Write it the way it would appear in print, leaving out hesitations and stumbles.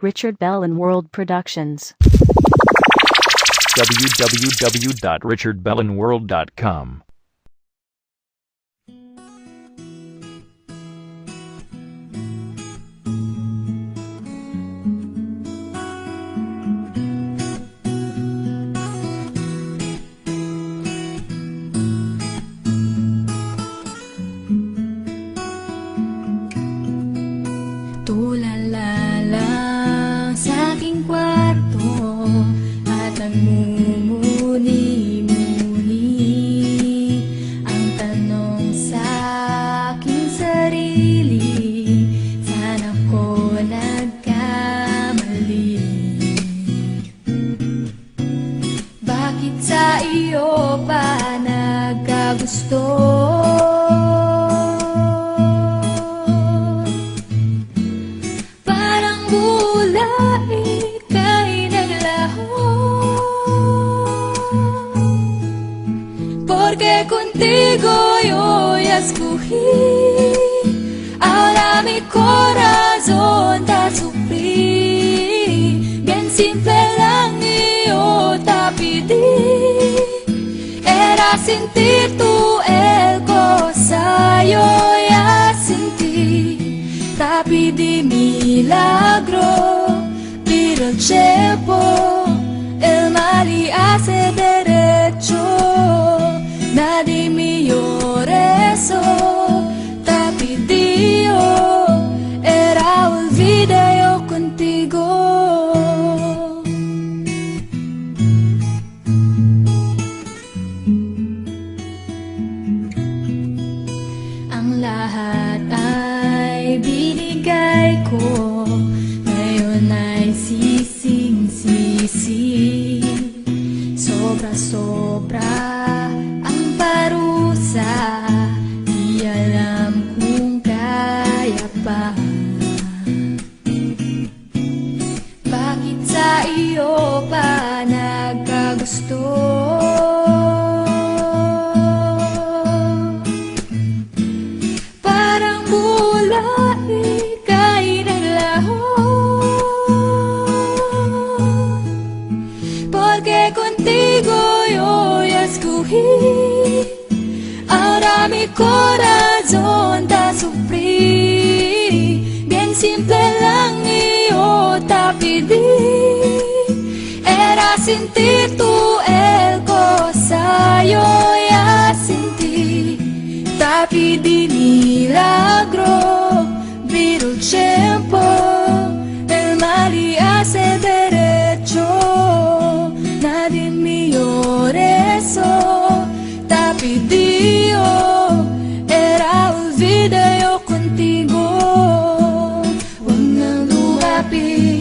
Richard Bell and World Productions. www.richardbellandworld.com. Tulala lang sa aking kwarto at nagmumuni-muni ang tanong sa aking sarili, saan ako nagkamali? Bakit sa iyo pa nagkagusto? Porque contigo yo ya escogí, ahora mi corazón te sufrí. Bien simple lang yo te pedí, era sentir tú el cosa yo ya sentí. Te pedí milagro, pero el tiempo el mal y hace derecho. Nadie mio rezo, te pedí yo, era olvide yo contigo. Ang lahat ay binigay ko, ngayon ay sising-sisi. Sobra-sobra di alam kung kaya pa. Bakit sa iyo pa nagkagusto? Parang mula ika'y naglaho, porque contigo yo ya escogí. Ahora mi corazón te sufrí, bien simple lang yo te pedí, era sentir tú el cosa yo ya sentí. Te pedí milagro, pero el tiempo el mal y hace derecho. Nadie mío rezo, te pedí yo, era olvide yo contigo. Huwag nang lumapit